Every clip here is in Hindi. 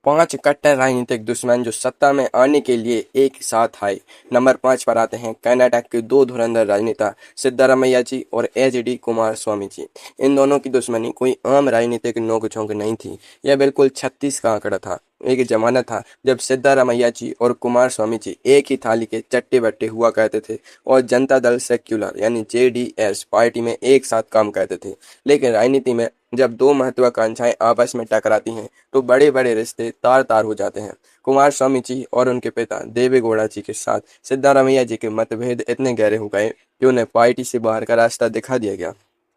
5 कट्टर राजनीतिक दुश्मन जो सत्ता में आने के लिए एक साथ आए। नंबर 5 पर आते हैं कर्नाटक के दो धुरंधर राजनेता सिद्धारमैया जी और एच.डी. कुमारस्वामी जी। इन दोनों की दुश्मनी कोई आम राजनीतिक नोक-झोंक नहीं थी। यह बिल्कुल 36 का आंकड़ा था। एक जमाना था जब सिद्धारमैया जी और कुमारस्वामी जी एक ही थाली के चट्टे-बट्टे हुआ करते थे और जनता दल सेक्युलर यानी जेडीएस पार्टी में एक साथ काम करते थे। लेकिन राजनीति में जब दो महत्वाकांक्षाएं आपस में टकराती हैं तो बड़े बड़े रिश्ते तार तार हो जाते हैं। कुमार स्वामी जी और उनके पिता देवेगौड़ा जी के साथ सिद्धारमैया जी के मतभेद इतने गहरे हो गए कि उन्हें पार्टी से बाहर का रास्ता दिखा दिया गया।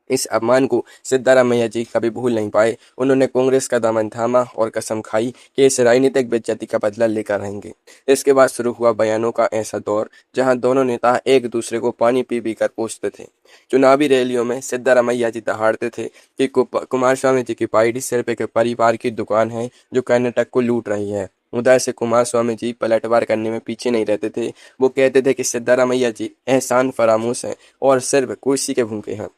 इस अपमान को सिद्धारमैया जी कभी भूल नहीं पाए। उन्होंने कांग्रेस का दामन थामा और कसम खाई कि इस राजनीतिक बेइज्जती का बदला लेकर रहेंगे। इसके बाद शुरू हुआ बयानों का ऐसा दौर जहां दोनों नेता एक दूसरे को पानी पी पी कर पूछते थे। चुनावी रैलियों में सिद्धारमैया जी दहाड़ते थे कि कुमार स्वामी जी की पार्टी सिर्फ एक परिवार की दुकान है जो कर्नाटक को लूट रही है। उधर से कुमार स्वामी जी पलटवार करने में पीछे नहीं रहते थे। वो कहते थे कि सिद्धारमैया जी एहसान फरामोश हैं और सिर्फ कुर्सी के भूखे हैं।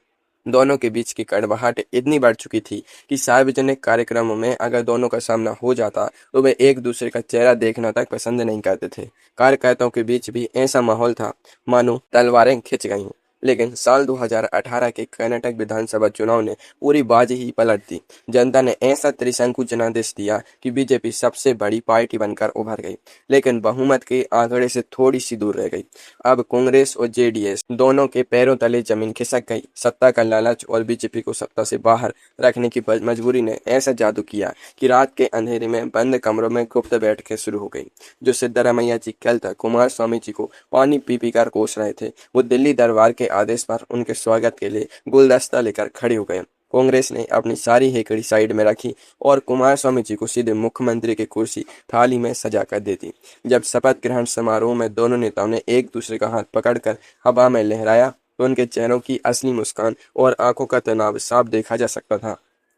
दोनों के बीच की कड़वाहट इतनी बढ़ चुकी थी कि सार्वजनिक कार्यक्रमों में अगर दोनों का सामना हो जाता तो वे एक दूसरे का चेहरा देखना तक पसंद नहीं करते थे। कार्यकर्ताओं के बीच भी ऐसा माहौल था मानो तलवारें खिंच गईं। लेकिन साल 2018 के कर्नाटक विधानसभा चुनाव ने पूरी बाजी ही पलट दी। जनता ने ऐसा त्रिशंकु जनादेश दिया कि बीजेपी सबसे बड़ी पार्टी बनकर उभर गई, लेकिन बहुमत के आंकड़े से थोड़ी सी दूर रह गई। अब कांग्रेस और जेडीएस दोनों के पैरों तले जमीन खिसक गई। सत्ता का लालच और बीजेपी को सत्ता से बाहर रखने की मजबूरी ने ऐसा जादू किया कि रात के अंधेरे में बंद कमरों में गुप्त बैठकें शुरू हो गई। जो सिद्धारमैया जी कल तक कुमार स्वामी जी को पानी पी पी कर कोस रहे थे, वो दिल्ली दरबार के आदेश पर उनके स्वागत के लिए गुलदस्ता लेकर खड़े हो गए। कांग्रेस ने अपनी सारी हेकड़ी साइड में रखी और कुमार स्वामी जी को सीधे मुख्यमंत्री की कुर्सी थाली में सजा कर दे दी। जब शपथ ग्रहण समारोह में दोनों नेताओं ने एक दूसरे का हाथ पकड़कर हवा में लहराया तो उनके चेहरों की असली मुस्कान और आंखों का तनाव साफ देखा जा सकता था।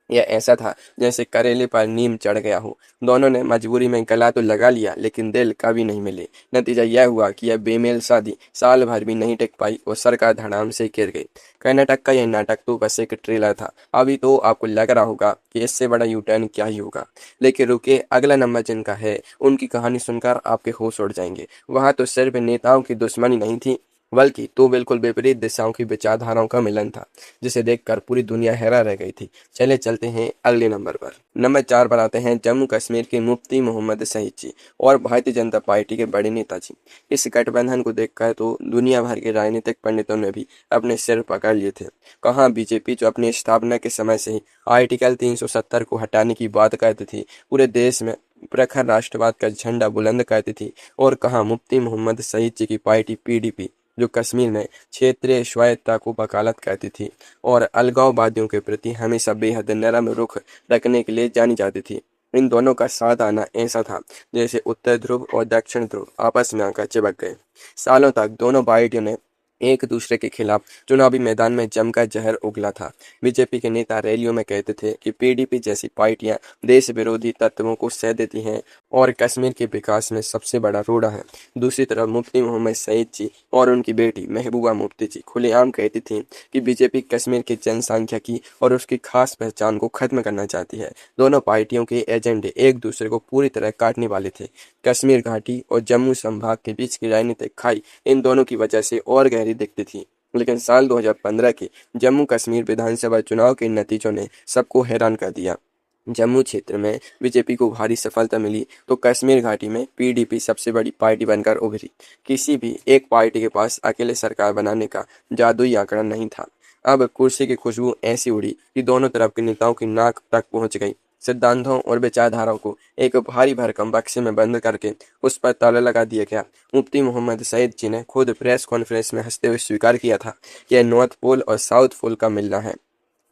यह ऐसा था जैसे करेले पर नीम चढ़ गया हो। दोनों ने मजबूरी में गला तो लगा लिया लेकिन दिल कभी नहीं मिले। नतीजा यह हुआ कि यह बेमेल शादी साल भर भी नहीं टिक पाई और सरकार धड़ाम से गिर गई। कर्नाटक का यह नाटक तो बस एक ट्रेलर था। अभी तो आपको लग रहा होगा कि इससे बड़ा यू टर्न क्या ही होगा, लेकिन रुके, अगला नंबर जिनका है उनकी कहानी सुनकर आपके होश उड़ जाएंगे। वहां तो सिर्फ नेताओं की दुश्मनी नहीं थी, बल्कि तो बिल्कुल विपरीत दिशाओं की विचारधाराओं का मिलन था, जिसे देखकर पूरी दुनिया हैरान रह गई थी। चले चलते हैं अगले नंबर पर। नंबर 4 पर आते हैं जम्मू कश्मीर के मुफ्ती मोहम्मद सईद जी और भारतीय जनता पार्टी के बड़े नेता जी। इस गठबंधन को देखकर तो दुनिया भर के राजनीतिक पंडितों ने भी अपने सिर पकड़ लिए थे। कहाँ बीजेपी जो अपनी स्थापना के समय से ही आर्टिकल 370 को हटाने की बात करती थी, पूरे देश में प्रखर राष्ट्रवाद का झंडा बुलंद करती थी, और कहाँ मुफ्ती मोहम्मद सईद जी की पार्टी पीडीपी जो कश्मीर में क्षेत्रीय स्वायत्तता को वकालत करती थी और अलगाववादियों के प्रति हमेशा बेहद नरम रुख रखने के लिए जानी जाती थी। इन दोनों का साथ आना ऐसा था जैसे उत्तर ध्रुव और दक्षिण ध्रुव आपस में आकर चिपक गए। सालों तक दोनों पार्टियों ने एक दूसरे के खिलाफ चुनावी मैदान में जमकर जहर उगला था। बीजेपी के नेता रैलियों में कहते थे कि पीडीपी जैसी पार्टियां देश विरोधी तत्वों को सह देती हैं और कश्मीर के विकास में सबसे बड़ा रोड़ा है। दूसरी तरफ मुफ्ती मोहम्मद सईद जी और उनकी बेटी महबूबा मुफ्ती जी खुलेआम कहती थीं कि बीजेपी कश्मीर की जनसांख्यिकी और उसकी खास पहचान को खत्म करना चाहती है। दोनों पार्टियों के एजेंडे एक दूसरे को पूरी तरह काटने वाले थे। कश्मीर घाटी और जम्मू संभाग के बीच की राजनीतिक खाई इन दोनों की वजह से और गहरी दिखती थी। लेकिन साल 2015 के जम्मू कश्मीर विधानसभा चुनाव के नतीजों ने सबको हैरान कर दिया। जम्मू क्षेत्र में बीजेपी को भारी सफलता मिली तो कश्मीर घाटी में पीडीपी सबसे बड़ी पार्टी बनकर उभरी। किसी भी एक पार्टी के पास अकेले सरकार बनाने का जादुई आंकड़ा नहीं था। अब कुर्सी की खुशबू ऐसी उड़ी कि दोनों तरफ के नेताओं की नाक तक पहुंच गई। सिद्धांतों और विचारधाराओं को एक भारी भरकम बक्से में बंद करके उस पर ताला लगा दिया गया। मुफ्ती मोहम्मद सईद जी ने खुद प्रेस कॉन्फ्रेंस में हंसते हुए स्वीकार किया था कि यह नॉर्थ पोल और साउथ पोल का मिलना है।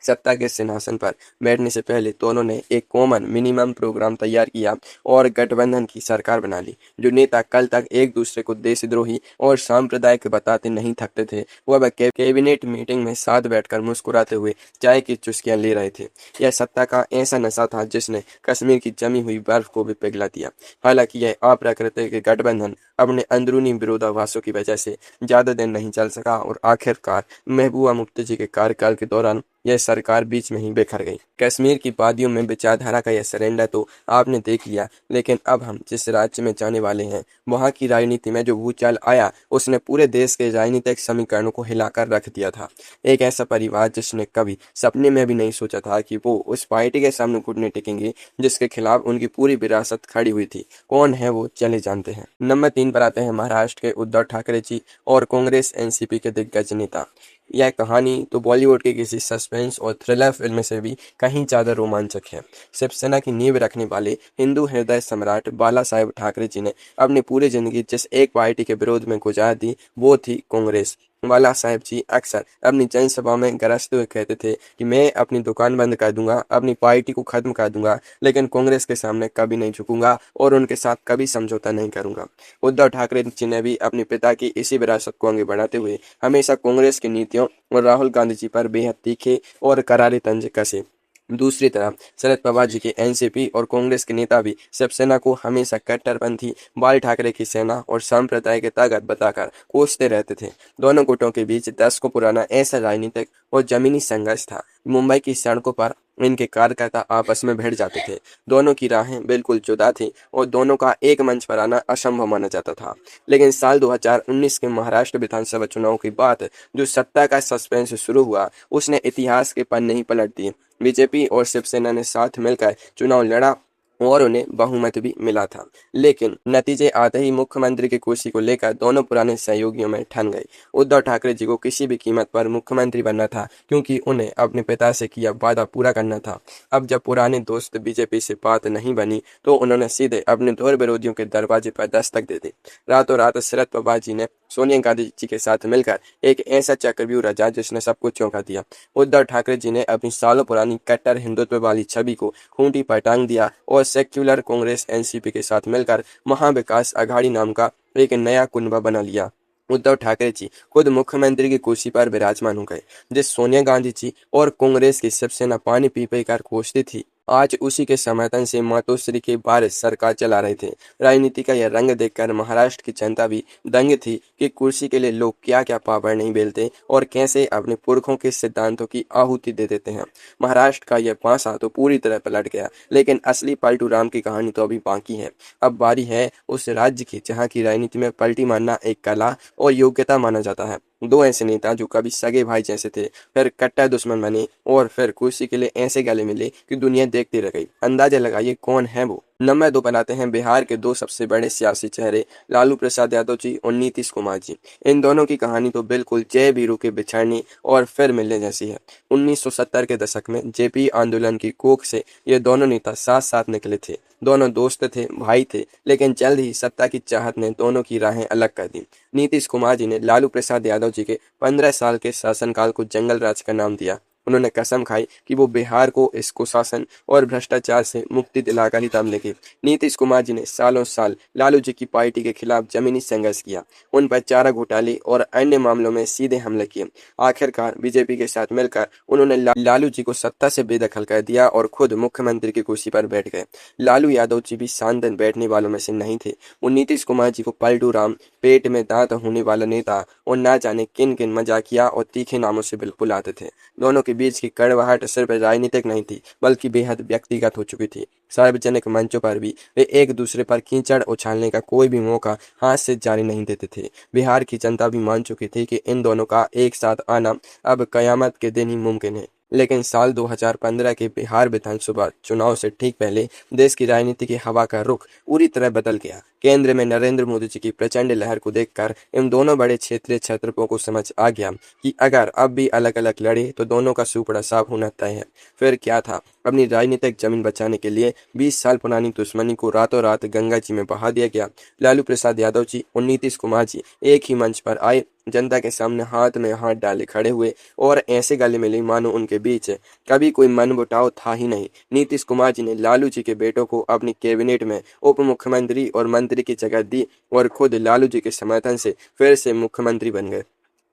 सत्ता के सिंहासन पर बैठने से पहले दोनों ने एक कॉमन मिनिमम प्रोग्राम तैयार किया और गठबंधन की सरकार बना ली। जो नेता कल तक एक दूसरे को देशद्रोही और सांप्रदायिक बताते नहीं थकते थे, वो अब कैबिनेट मीटिंग में साथ बैठकर मुस्कुराते हुए चाय की चुस्कियां ले रहे थे। यह सत्ता का ऐसा नशा था जिसने कश्मीर की जमी हुई बर्फ को भी पिघला दिया। हालांकि यह अप्राकृतिक गठबंधन अपने अंदरूनी विरोधाभासों की वजह से ज्यादा दिन नहीं चल सका और आखिरकार महबूबा मुफ्ती जी के कार्यकाल के दौरान यह सरकार बीच में ही बिखर गई। कश्मीर की वादियों में विचारधारा का यह सरेंडर तो आपने देख लिया, लेकिन अब हम जिस राज्य में जाने वाले हैं वहाँ की राजनीति में जो भूचाल आया उसने पूरे देश के राजनीतिक समीकरणों को हिलाकर रख दिया था। एक ऐसा परिवार जिसने कभी सपने में भी नहीं सोचा था कि वो उस पार्टी के सामने घुटने टेकेंगे जिसके खिलाफ उनकी पूरी विरासत खड़ी हुई थी। कौन है वो, चले जानते हैं। नंबर 3 पर आते हैं महाराष्ट्र के उद्धव ठाकरे जी और कांग्रेस एनसीपी के दिग्गज नेता। यह कहानी तो बॉलीवुड की किसी सस्पेंस और थ्रिलर फिल्म से भी कहीं ज्यादा रोमांचक है। शिवसेना की नींव रखने वाले हिंदू हृदय सम्राट बाला साहेब ठाकरे जी ने अपनी पूरी जिंदगी जिस एक पार्टी के विरोध में गुजार दी वो थी कांग्रेस। बाला साहेब जी अक्सर अपनी जनसभा में गरजते हुए कहते थे कि मैं अपनी दुकान बंद कर दूंगा, अपनी पार्टी को खत्म कर दूंगा, लेकिन कांग्रेस के सामने कभी नहीं झुकूंगा और उनके साथ कभी समझौता नहीं करूंगा। उद्धव ठाकरे जी ने भी अपने पिता की इसी विरासत को आगे बढ़ाते हुए हमेशा कांग्रेस की नीतियों और राहुल गांधी जी पर बेहद तीखे और करारे तंज कसे। दूसरी तरफ शरद पवार जी के एनसीपी और कांग्रेस के नेता भी शिवसेना को हमेशा कट्टरपंथी बाल ठाकरे की सेना और सांप्रदाय के ताकत बताकर कोसते रहते थे। दोनों गुटों के बीच दशकों पुराना ऐसा राजनीतिक और जमीनी संघर्ष था। मुंबई की सड़कों पर इनके कार्यकर्ता आपस में भिड़ जाते थे। दोनों की राहें बिल्कुल जुदा थी और दोनों का एक मंच पर आना असंभव माना जाता था। लेकिन साल 2019 के महाराष्ट्र विधानसभा चुनाव के बाद जो सत्ता का सस्पेंस शुरू हुआ उसने इतिहास के पन्ने ही पलट दिए। बीजेपी और शिवसेना ने साथ मिलकर चुनाव लड़ा और उन्हें बहुमत भी मिला था, लेकिन नतीजे आते ही मुख्यमंत्री की कुर्सी को लेकर दोनों पुराने सहयोगियों में ठन गए। उद्धव ठाकरे जी को किसी भी कीमत पर मुख्यमंत्री बनना था, क्योंकि उन्हें अपने पिता से किया वादा पूरा करना था। अब जब पुराने दोस्त बीजेपी से बात नहीं बनी तो उन्होंने सीधे अपने दौर विरोधियों के दरवाजे पर दस्तक दे दी। रातों रात शरद पवार जी ने सोनिया गांधी जी के साथ मिलकर एक ऐसा चक्रव्यूह रचा जिसने सबको चौंका दिया। उद्धव ठाकरे जी ने अपनी सालों पुरानी कट्टर हिंदुत्व वाली छवि को खूंटी पर टांग दिया और सेक्युलर कांग्रेस एनसीपी के साथ मिलकर महाविकास अघाड़ी नाम का एक नया कुनबा बना लिया। उद्धव ठाकरे जी खुद मुख्यमंत्री की कुर्सी पर विराजमान हो गए। जिस सोनिया गांधी जी और कांग्रेस की शिवसेना पानी पी पी कर कोसती थी, आज उसी के समर्थन से मातोश्री के बारिश सरकार चला रहे थे। राजनीति का यह रंग देखकर महाराष्ट्र की जनता भी दंग थी कि कुर्सी के लिए लोग क्या क्या पापड़ नहीं बेलते और कैसे अपने पुरखों के सिद्धांतों की आहुति दे देते हैं। महाराष्ट्र का यह पासा तो पूरी तरह पलट गया, लेकिन असली पलटू राम की कहानी तो अभी बाकी है। अब बारी है उस राज्य की जहाँ की राजनीति में पलटी मारना एक कला और योग्यता माना जाता है। दो ऐसे नेता जो कभी सगे भाई जैसे थे, फिर कट्टर दुश्मन बने और फिर कुर्सी के लिए ऐसे गले मिले कि दुनिया देखती रह गई। अंदाजा लगाइए कौन है वो। नंबर 2 बनाते हैं बिहार के दो सबसे बड़े सियासी चेहरे लालू प्रसाद यादव जी और नीतीश कुमार जी। इन दोनों की कहानी तो बिल्कुल जय वीरू के बिछड़ने और फिर मिलने जैसी है। 1970 के दशक में जेपी आंदोलन की कोख से ये दोनों नेता साथ साथ निकले थे। दोनों दोस्त थे, भाई थे, लेकिन जल्द ही सत्ता की चाहत ने दोनों की राहें अलग कर दी। नीतीश कुमार जी ने लालू प्रसाद यादव जी के 15 साल के शासनकाल को जंगल राज का नाम दिया। उन्होंने कसम खाई कि वो बिहार को इस कुशासन और भ्रष्टाचार से मुक्ति दिलाकर ही दम लेंगे। नीतीश कुमार जी ने सालों साल लालू जी की पार्टी के खिलाफ जमीनी संघर्ष किया, उन पर चारा घोटाले और अन्य मामलों में सीधे हमले किए। आखिरकार बीजेपी के साथ मिलकर उन्होंने लालू जी को सत्ता से बेदखल कर दिया और खुद मुख्यमंत्री की कुर्सी पर बैठ गए। लालू यादव जी भी शानदार बैठने वालों में से नहीं थे। वो नीतीश कुमार जी को पलटू राम, पेट में दांत होने वाला नेता और ना जाने किन किन मजाकिया और तीखे नामों से बिल्कुल आते थे। दोनों के बीच की कड़वाहट सिर्फ राजनीतिक नहीं थी, बल्कि बेहद व्यक्तिगत हो चुकी थी। सार्वजनिक मंचों पर भी वे एक दूसरे पर कीचड़ उछालने का कोई भी मौका हाथ से जारी नहीं देते थे। बिहार की जनता भी मान चुकी थी कि इन दोनों का एक साथ आना अब कयामत के दिन ही मुमकिन है। लेकिन साल 2015 के बिहार विधानसभा चुनाव से ठीक पहले देश की राजनीति की हवा का रुख पूरी तरह बदल गया। केंद्र में नरेंद्र मोदी जी की प्रचंड लहर को देखकर इन दोनों बड़े क्षेत्रीय छत्रपों को समझ आ गया कि अगर अब भी अलग अलग लड़े तो दोनों का सुपड़ा साफ होना तय है। फिर क्या था, अपनी राजनीतिक जमीन बचाने के लिए 20 साल पुरानी दुश्मनी को रातों रात गंगा जी में बहा दिया गया। लालू प्रसाद यादव जी और नीतीश कुमार जी एक ही मंच पर आए, जनता के सामने हाथ में हाथ डाले खड़े हुए और ऐसे गले मिले मानो उनके बीच कभी कोई मनमुटाव था ही नहीं। नीतीश कुमार जी ने लालू जी के बेटों को अपनी कैबिनेट में उप मुख्यमंत्री और मंत्री की जगह दी और खुद लालू जी के समर्थन से फिर से मुख्यमंत्री बन गए।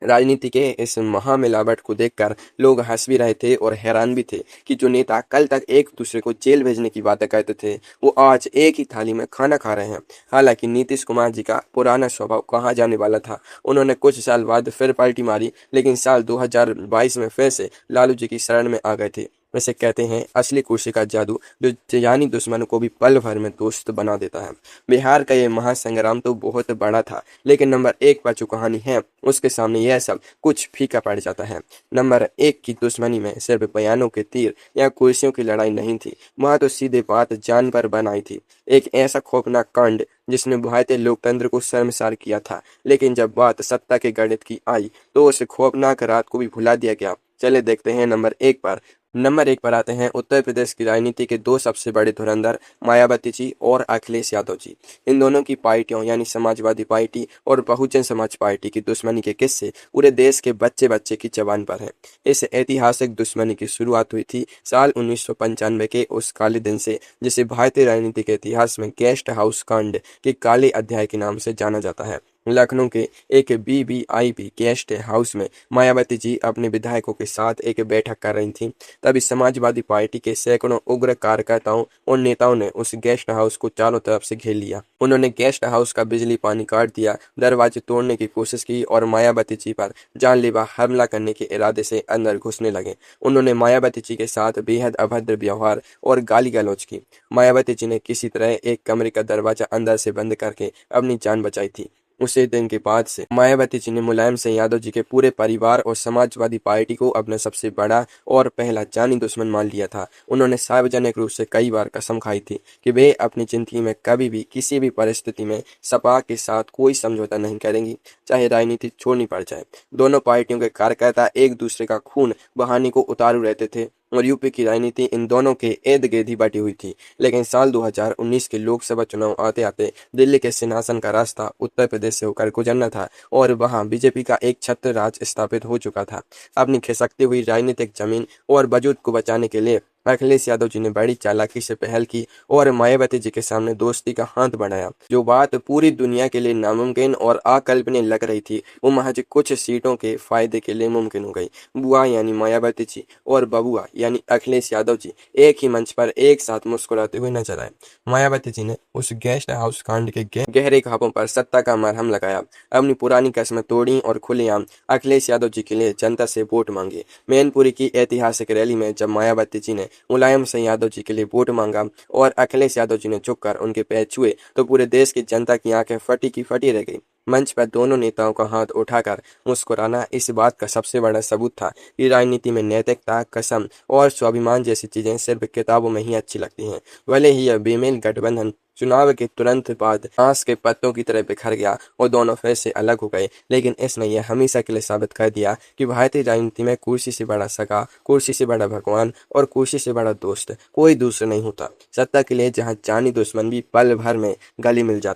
राजनीति के इस महामिलावट को देखकर लोग हंस भी रहे थे और हैरान भी थे कि जो नेता कल तक एक दूसरे को जेल भेजने की बातें कहते थे वो आज एक ही थाली में खाना खा रहे हैं। हालांकि नीतीश कुमार जी का पुराना स्वभाव कहाँ जाने वाला था। उन्होंने कुछ साल बाद फिर पलटी मारी, लेकिन साल 2022 में फिर से लालू जी की शरण में आ गए थे। वैसे कहते हैं असली कुर्सी का जादू जो जानी दुश्मनों को भी पल भर में दोस्त बना देता है। बिहार का ये महासंग्राम तो बहुत बड़ा था, लेकिन नंबर 1 पर जो कहानी है उसके सामने यह सब कुछ फीका पड़ जाता है। नंबर 1 की दुश्मनी में सिर्फ बयानों के तीर या कुर्सियों की लड़ाई नहीं थी, वहां तो सीधे बात जान पर बनाई थी। एक ऐसा खौफनाक कांड जिसने भारतीय लोकतंत्र को शर्मसार किया था, लेकिन जब बात सत्ता के गणित की आई तो उस खौफनाक रात को भी भुला दिया गया। चले देखते हैं नंबर 1 पर आते हैं उत्तर प्रदेश की राजनीति के दो सबसे बड़े धुरंधर, मायावती जी और अखिलेश यादव जी। इन दोनों की पार्टियों यानी समाजवादी पार्टी और बहुजन समाज पार्टी की दुश्मनी के किस्से पूरे देश के बच्चे बच्चे की जबान पर हैं। इस ऐतिहासिक दुश्मनी की शुरुआत हुई थी साल 1995 के उस काले दिन से, जिसे भारतीय राजनीति के इतिहास में गेस्ट हाउस कांड के काले अध्याय के नाम से जाना जाता है। लखनऊ के एक BBIB गेस्ट हाउस में मायावती जी अपने विधायकों के साथ एक बैठक कर रही थीं। तभी समाजवादी पार्टी के सैकड़ों उग्र कार्यकर्ताओं और नेताओं ने उस गेस्ट हाउस को चारों तरफ से घेर लिया। उन्होंने गेस्ट हाउस का बिजली पानी काट दिया, दरवाजे तोड़ने की कोशिश की और मायावती जी पर जानलेवा हमला करने के इरादे से अंदर घुसने लगे। उन्होंने मायावती जी के साथ बेहद अभद्र व्यवहार और गाली गलौज की। मायावती जी ने किसी तरह एक कमरे का दरवाजा अंदर से बंद करके अपनी जान बचाई थी। उसी दिन के बाद से मायावती जी ने मुलायम सिंह यादव जी के पूरे परिवार और समाजवादी पार्टी को अपना सबसे बड़ा और पहला जानी दुश्मन मान लिया था। उन्होंने सार्वजनिक रूप से कई बार कसम खाई थी कि वे अपनी जिंदगी में कभी भी किसी भी परिस्थिति में सपा के साथ कोई समझौता नहीं करेंगी, चाहे राजनीति छोड़नी पड़ जाए। दोनों पार्टियों के कार्यकर्ता एक दूसरे का खून बहाने को उतारू रहते थे और यूपी की राजनीति इन दोनों के इर्द गिर्द ही बटी हुई थी। लेकिन साल 2019 के लोकसभा चुनाव आते आते दिल्ली के सिंहासन का रास्ता उत्तर प्रदेश से होकर गुजरना था और वहां बीजेपी का एक छत्र राज स्थापित हो चुका था। अपनी खिसकती हुई राजनीतिक जमीन और वजूद को बचाने के लिए अखिलेश यादव जी ने बड़ी चालाकी से पहल की और मायावती जी के सामने दोस्ती का हाथ बढ़ाया। जो बात पूरी दुनिया के लिए नामुमकिन और अकल्पनीय लग रही थी वो महज कुछ सीटों के फायदे के लिए मुमकिन हो गई। बुआ यानी मायावती जी और बबुआ यानी अखिलेश यादव जी एक ही मंच पर एक साथ मुस्कुराते हुए नजर आए। मायावती जी ने उस गेस्ट हाउस कांड के गहरे खापों पर सत्ता का मरहम लगाया, अपनी पुरानी कस्में तोड़ी और खुलेआम अखिलेश यादव जी के लिए जनता से वोट मांगे। मैनपुरी की ऐतिहासिक रैली में जब मायावती जी ने मुलायम सिंह यादव जी के लिए वोट मांगा और अखिलेश यादव जी ने झुककर उनके पैर छुए तो पूरे देश की जनता की आंखें फटी की फटी रह गई। मंच पर दोनों नेताओं का हाथ उठाकर मुस्कुराना इस बात का सबसे बड़ा सबूत था कि राजनीति में नैतिकता, कसम और स्वाभिमान जैसी चीजें सिर्फ किताबों में ही अच्छी लगती हैं। भले ही यह बेमेल गठबंधन चुनाव के तुरंत बाद घास के पत्तों की तरह बिखर गया और दोनों फिर से अलग हो गए, लेकिन इसने यह हमेशा के लिए साबित कर दिया कि भारतीय राजनीति में कुर्सी से बड़ा सगा, कुर्सी से बड़ा भगवान और कुर्सी से बड़ा दोस्त कोई दूसरा नहीं होता। सत्ता के लिए जहां जानी दुश्मन भी पल भर में गले मिल जाता।